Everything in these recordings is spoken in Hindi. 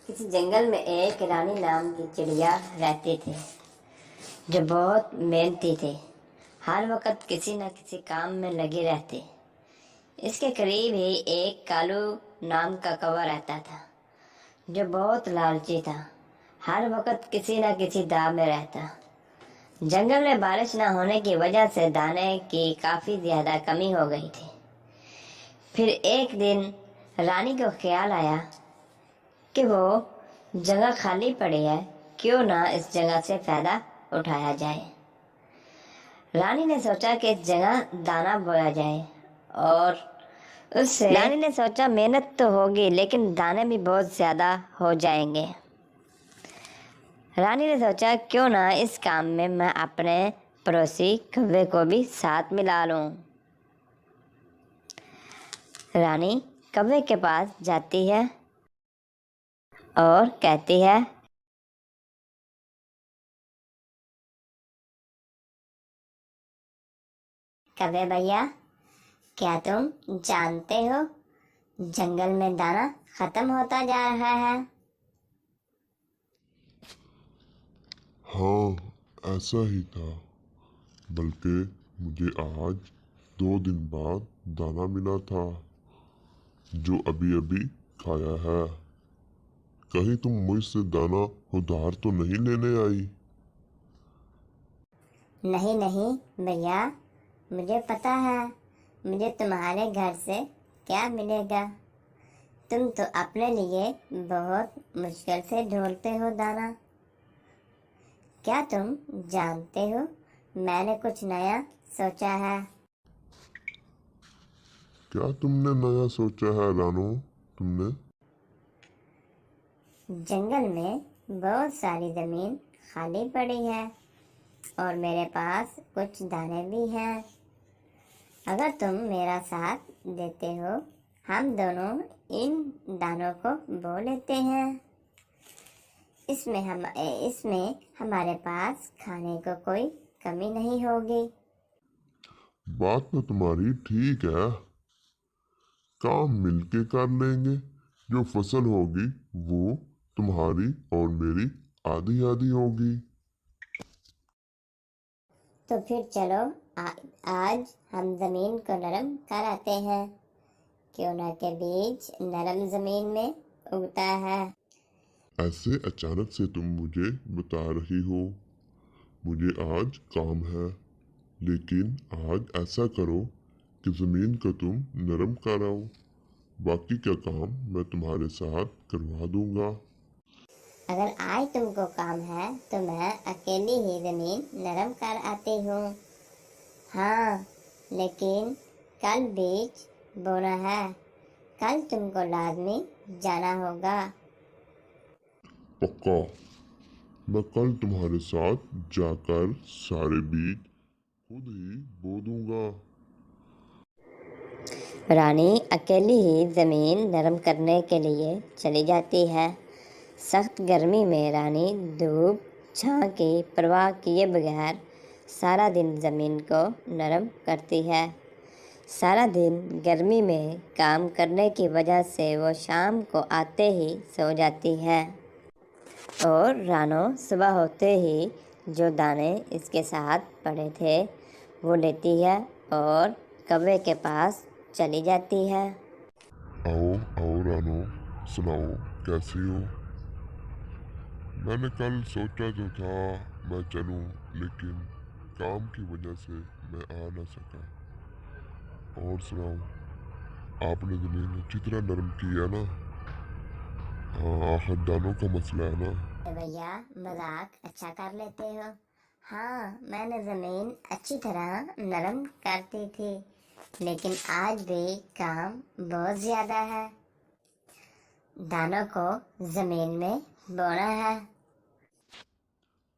किसी जंगल में एक रानी नाम की चिड़िया रहती थी जो बहुत मेहनती थी। हर वक्त किसी न किसी काम में लगी रहती। इसके करीब ही एक कालू नाम का कौवा रहता था जो बहुत लालची था। हर वक्त किसी न किसी दाव में रहता। जंगल में बारिश न होने की वजह से दाने की काफी ज्यादा कमी हो गई थी। फिर एक दिन रानी को ख्याल आया कि वो जगह खाली पड़ी है, क्यों ना इस जगह से फायदा उठाया जाए। रानी ने सोचा कि इस जगह दाना बोया जाए और उससे रानी ने सोचा मेहनत तो होगी लेकिन दाने भी बहुत ज्यादा हो जाएंगे। रानी ने सोचा क्यों ना इस काम में मैं अपने पड़ोसी कौवे को भी साथ मिला लूं। रानी कौवे के पास जाती है और कहती है, कौवे भैया, क्या तुम जानते हो जंगल में दाना खत्म होता जा रहा है। हाँ, ऐसा ही था। बल्कि मुझे आज 2 दिन बाद दाना मिला था जो अभी अभी खाया है। कहीं तुम मुझसे दाना उधार तो नहीं लेने आई? नहीं नहीं भैया, मुझे पता है मुझे तुम्हारे घर से क्या मिलेगा। तुम तो अपने लिए बहुत मुश्किल से ढूंढते हो दाना। क्या तुम जानते हो मैंने कुछ नया सोचा है। क्या तुमने नया सोचा है रानो? तुमने? जंगल में बहुत सारी जमीन खाली पड़ी है और मेरे पास कुछ दाने भी हैं। अगर तुम मेरा साथ देते हो, हम दोनों इन दानों को बो लेते हैं। इसमें हमारे पास खाने को कोई कमी नहीं होगी। बात तो तुम्हारी ठीक है। काम मिलके कर लेंगे। जो फसल होगी वो तुम्हारी और मेरी आधी आधी होगी। तो फिर चलो आज हम जमीन को नरम कराते हैं। क्यों ना के बीज नरम जमीन में उगता है। ऐसे अचानक से तुम मुझे बता रही हो। मुझे आज काम है, लेकिन आज ऐसा करो कि ज़मीन को तुम नरम कराओ। बाकी का काम मैं तुम्हारे साथ करवा दूंगा। अगर आज तुमको काम है तो मैं अकेली ही जमीन नरम कर आती हूँ। हाँ, लेकिन कल बीज बोना है। कल तुमको लाजमी जाना होगा। पक्का। मैं कल तुम्हारे साथ जाकर सारे बीज खुद ही बो दूंगा। रानी अकेली ही जमीन नरम करने के लिए चली जाती है। सख्त गर्मी में रानी धूप छां की परवाह किए बगैर सारा दिन जमीन को नरम करती है। सारा दिन गर्मी में काम करने की वजह से वो शाम को आते ही सो जाती है और रानो सुबह होते ही जो दाने इसके साथ पड़े थे वो लेती है और कौवे के पास चली जाती है। आओ आओ रानो, सुनाओ कैसी हो? मैंने कल सोचा तो था मैं चलूं, लेकिन काम की वजह से मैं आ ना सका। और सुनाओ, आपने ज़मीन अच्छी तरह नरम की है ना? हाँ, आखिर दानों का मसला है ना? भैया, मजाक अच्छा कर लेते हो। हाँ, मैंने जमीन अच्छी तरह नरम करती थी, लेकिन आज भी काम बहुत ज्यादा है। दानों को जमीन में बोना है।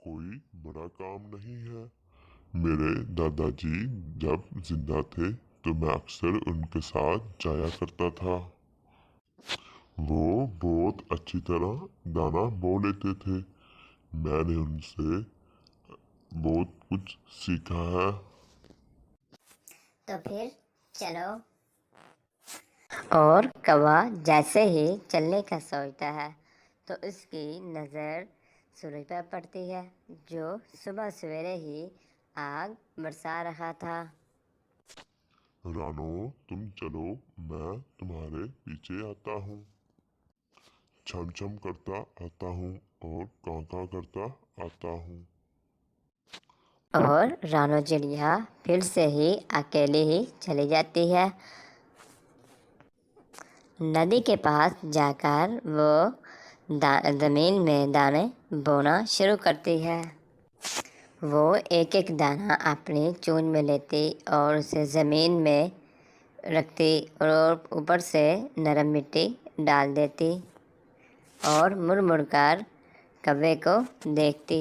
कोई बड़ा काम नहीं है। मेरे दादाजी जब जिंदा थे तो मैं अक्सर उनके साथ जाया करता था। वो बहुत अच्छी तरह दाना बो लेते थे। मैंने उनसे बहुत कुछ सीखा है। तो फिर चलो। और कौवा जैसे ही चलने का सोचता है तो उसकी नज़र सूरज पर पड़ती है, जो सुबह सवेरे ही आग बरसा रहा था। रानो, तुम चलो, मैं तुम्हारे पीछे आता हूँ। छम छम करता आता हूँ और कां कां करता आता हूँ। और रानो चिड़िया फिर से ही अकेली ही चली जाती है। नदी के पास जाकर वो ज़मीन में दाने बोना शुरू करती है। वो एक एक दाना अपनी चोंच में लेती और उसे ज़मीन में रखती और ऊपर से नरम मिट्टी डाल देती और मुड़ मुड़ कर कौवे को देखती।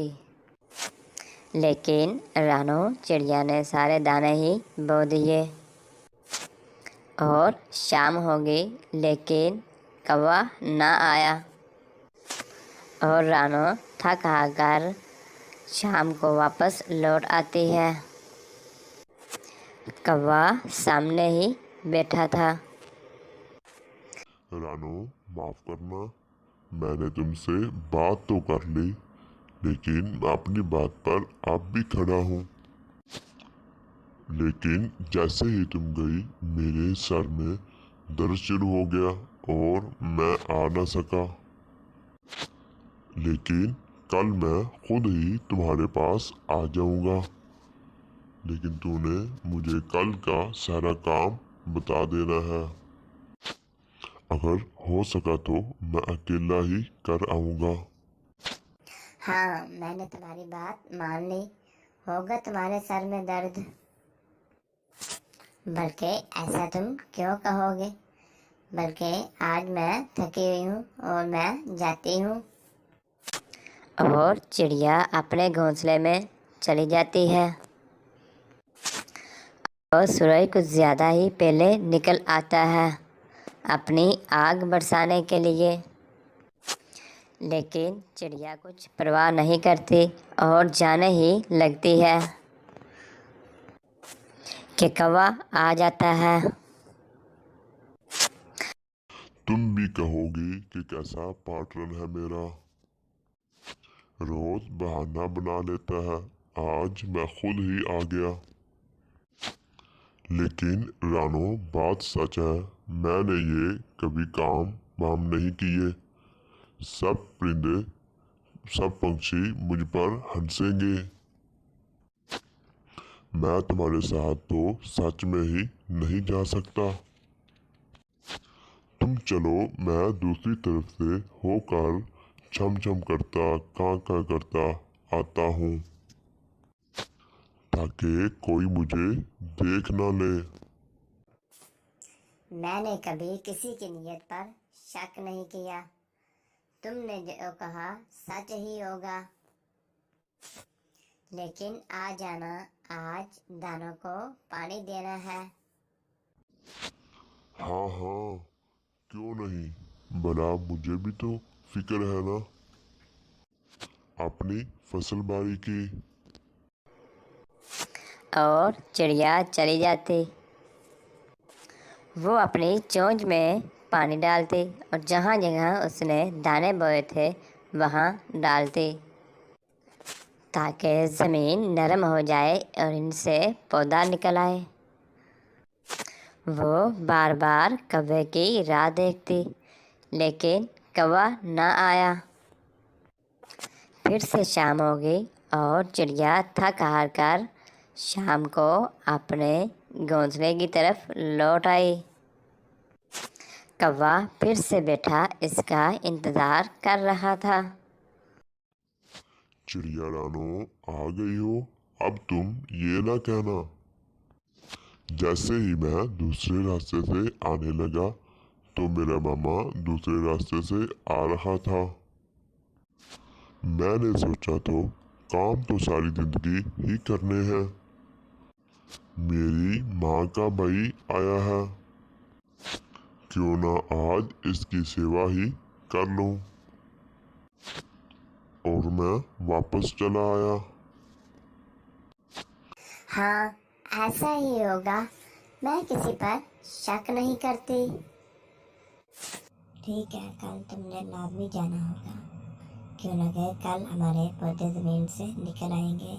लेकिन रानो चिड़िया ने सारे दाने ही बो दिए और शाम हो गई, लेकिन कौवा ना आया। और रानो थक हार कर शाम को वापस लौट आती है। कौवा सामने ही बैठा था। रानो, माफ करना, मैंने तुमसे बात तो कर ली, लेकिन अपनी बात पर अब भी खड़ा हूँ। लेकिन जैसे ही तुम गई, मेरे सर में दर्द शुरू हो गया और मैं आ ना सका। लेकिन कल मैं खुद ही तुम्हारे पास आ जाऊंगा। लेकिन तूने मुझे कल का सारा काम बता देना है। अगर हो सका तो मैं अकेला ही कर आऊंगा। हाँ, मैंने तुम्हारी बात मान ली। होगा तुम्हारे सर में दर्द, बल्कि ऐसा तुम क्यों कहोगे? बल्कि आज मैं थकी हुई हूँ और मैं जाती हूँ। और चिड़िया अपने घोंसले में चली जाती है और सूरज कुछ ज़्यादा ही पहले निकल आता है अपनी आग बरसाने के लिए। लेकिन चिड़िया कुछ परवाह नहीं करती और जाने ही लगती है कि कौवा आ जाता है। तुम भी कहोगी कि कैसा पार्टनर है मेरा। रोज बहाना बना लेता है। आज मैं खुद ही आ गया। लेकिन रानो, बात सच है, मैंने ये कभी काम वाम नहीं किए। सब परिंदे, सब पंछी मुझ पर हंसेंगे। मैं तुम्हारे साथ तो सच में ही नहीं जा सकता। तुम चलो, मैं दूसरी तरफ से होकर छम छम करता कां कां करता आता हूँ, ताकि कोई मुझे देख ना ले। मैंने कभी किसी की नीयत पर शक नहीं किया। तुमने जो कहा सच ही होगा। लेकिन आ जाना, आज दानों को पानी देना है। हाँ हाँ, क्यों नहीं, भला मुझे भी तो फिक्र है ना अपनी फसल बाड़ी की। और चिड़िया चली जाती। वो अपनी चोंच में पानी डालती और जहाँ जहाँ उसने दाने बोए थे वहाँ डालती, ताकि ज़मीन नरम हो जाए और इनसे पौधा निकल आए। वो बार बार कौवे की राह देखती, लेकिन कौवा ना आया। फिर से शाम हो गई और चिड़िया थक हार कर शाम को अपने घोंसले की तरफ लौट आई। कौवा फिर से बैठा इसका इंतज़ार कर रहा था। चिड़िया रानो, आ गई हो। अब तुम ये ना कहना। जैसे ही मैं दूसरे रास्ते से आने लगा, तो मेरा मामा दूसरे रास्ते से आ रहा था। मैंने सोचा तो काम तो सारी जिंदगी ही करने हैं। मेरी माँ का भाई आया है, क्यों ना आज इसकी सेवा ही कर लूं। और मैं वापस चला आया। हाँ, ऐसा ही होगा। मैं किसी पर शक नहीं करती। ठीक है, कल तुमने लाजमी जाना होगा। क्यों न कहे कल हमारे पौधे ज़मीन से निकल आएंगे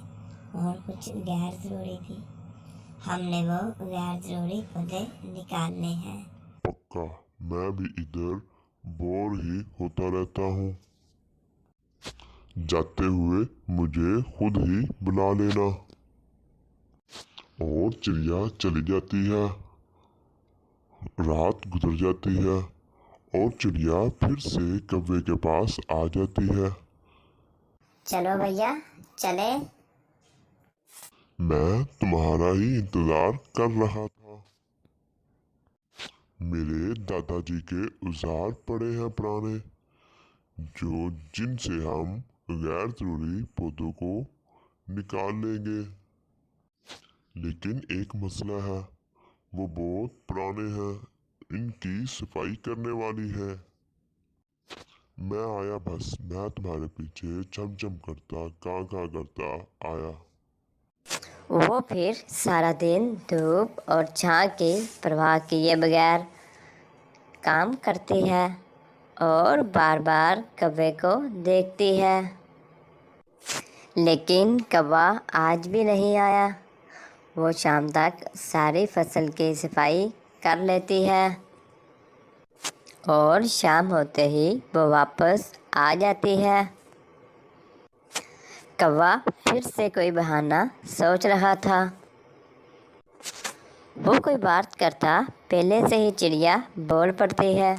और कुछ गैर ज़रूरी भी हमने वो गैर ज़रूरी पौधे निकालने हैं। पक्का, मैं भी इधर बोर ही होता रहता हूँ। जाते हुए मुझे खुद ही बुला लेना। और चिड़िया चली जाती है, रात गुजर जाती है और चिड़िया फिर से कौवे के पास आ जाती है। चलो भैया चले। मैं तुम्हारा ही इंतजार कर रहा था। मेरे दादाजी के औजार पड़े हैं पुराने, जो जिनसे हम गैर जरूरी पौधों को निकाल लेंगे। लेकिन एक मसला है, वो बहुत पुराने हैं, इनकी सफाई करने वाली है। मैं आया बस, मैं तुम्हारे पीछे चम चम करता kaa करता आया। वो फिर सारा दिन धूप और छाँव की परवाह किए बगैर काम करती है और बार बार कौवे को देखती है। लेकिन कौवा आज भी नहीं आया। वो शाम तक सारी फसल की सफाई कर लेती है और शाम होते ही वो वापस आ जाती है। कौवा फिर से कोई बहाना सोच रहा था। वो कोई बात करता पहले से ही चिड़िया बोल पड़ती है।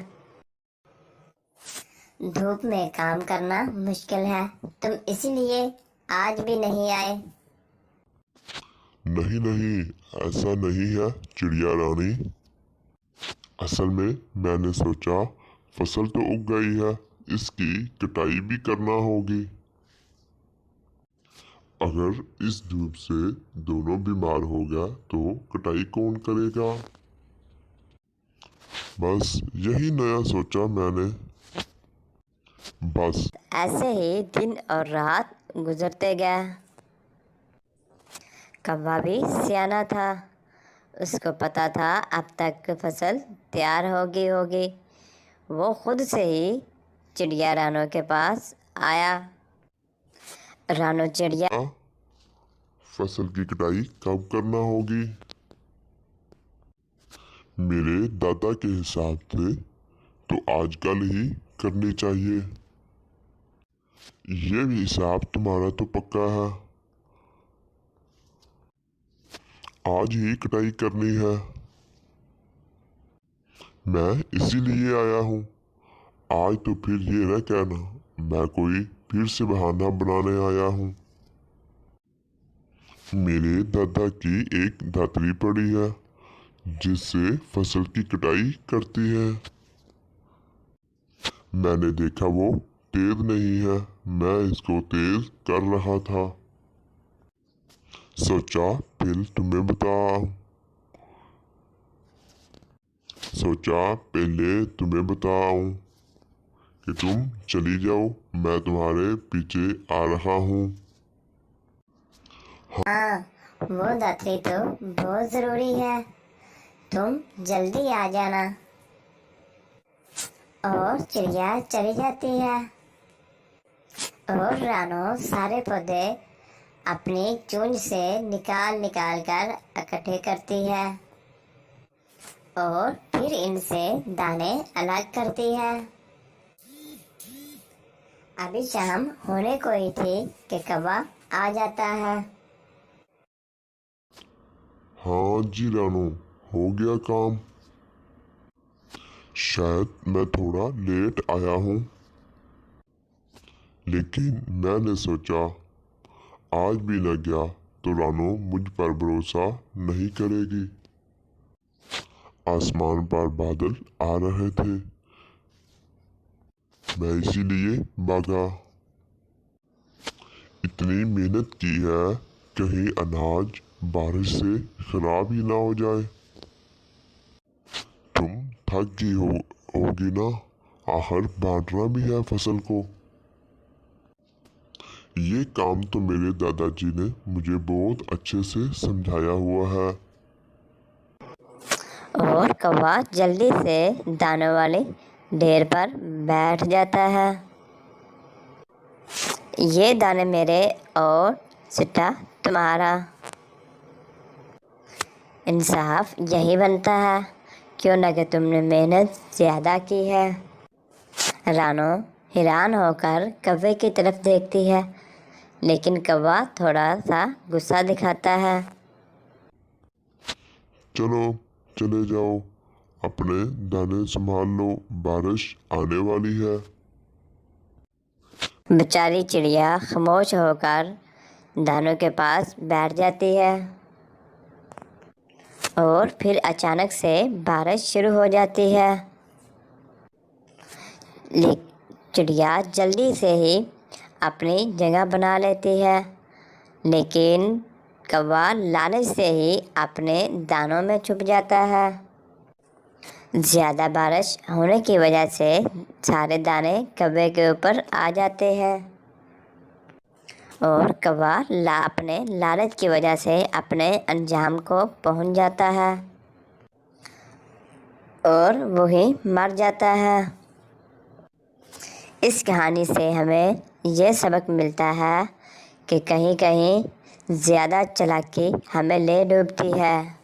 धूप में काम करना मुश्किल है, तुम इसीलिए आज भी नहीं आए। नहीं नहीं, ऐसा नहीं है चिड़िया रानी। असल में मैंने सोचा फसल तो उग गई है, इसकी कटाई भी करना होगी। अगर इस धूप से दोनों बीमार हो गया तो कटाई कौन करेगा। बस यही नया सोचा मैंने। बस ऐसे ही दिन और रात गुजरते गए। कौवा भी सियाना था, उसको पता था अब तक फसल तैयार होगी। वो खुद से ही चिड़िया रानो के पास आया। रानो चिड़िया, फसल की कटाई कब करना होगी। मेरे दादा के हिसाब से तो आजकल ही करनी चाहिए। ये भी हिसाब तुम्हारा तो पक्का है, आज ही कटाई करनी है। मैं इसीलिए आया हूँ। आज तो फिर ये न कहना मैं कोई फिर से बहाना बनाने आया हूँ। मेरे दादा की एक दातरी पड़ी है, जिससे फसल की कटाई करती है। मैंने देखा वो तेज नहीं है, मैं इसको तेज कर रहा था। सोचा फिर तुम्हें बताऊं। सोचा पहले तुम्हें बताऊं कि तुम चली जाओ, मैं तुम्हारे पीछे आ रहा हूँ। हाँ, वो दातरी तो बहुत ज़रूरी है, तुम जल्दी आ जाना। और चिड़िया चली जाती है और रानो सारे पौधे अपनी चूंज से निकाल निकाल कर इकट्ठे करती है और फिर इनसे दाने अलग करती है। अभी शाम होने को ही थी कि कौवा आ जाता है। हाँ जी रानो, हो गया काम। शायद मैं थोड़ा लेट आया हूँ, लेकिन मैंने सोचा आज भी न गया तो रानो मुझ पर भरोसा नहीं करेगी। आसमान पर बादल आ रहे थे, मैं इसीलिए भागा। इतनी मेहनत की है, कहीं अनाज बारिश से खराब ही ना हो जाए। तुम थक गई होगी ना, आखिर बांटना भी है फसल को। ये काम तो मेरे दादाजी ने मुझे बहुत अच्छे से समझाया हुआ है। और कौवा जल्दी से दानों वाली ढेर पर बैठ जाता है। ये दाने मेरे और सिट्टा तुम्हारा। इंसाफ यही बनता है, क्यों ना कि तुमने मेहनत ज़्यादा की है। रानो हैरान होकर कौवे की तरफ देखती है, लेकिन कौवा थोड़ा सा गुस्सा दिखाता है। चलो चले जाओ, अपने दाने संभाल लो, बारिश आने वाली है। बेचारी चिड़िया खामोश होकर दानों के पास बैठ जाती है और फिर अचानक से बारिश शुरू हो जाती है। चिड़िया जल्दी से ही अपनी जगह बना लेती है, लेकिन कौवा लालच से ही अपने दानों में छुप जाता है। ज़्यादा बारिश होने की वजह से सारे दाने कौवे के ऊपर आ जाते हैं और कौवा अपने लालच की वजह से अपने अंजाम को पहुंच जाता है और वही मर जाता है। इस कहानी से हमें यह सबक मिलता है कि कहीं कहीं ज़्यादा चालाकी हमें ले डूबती है।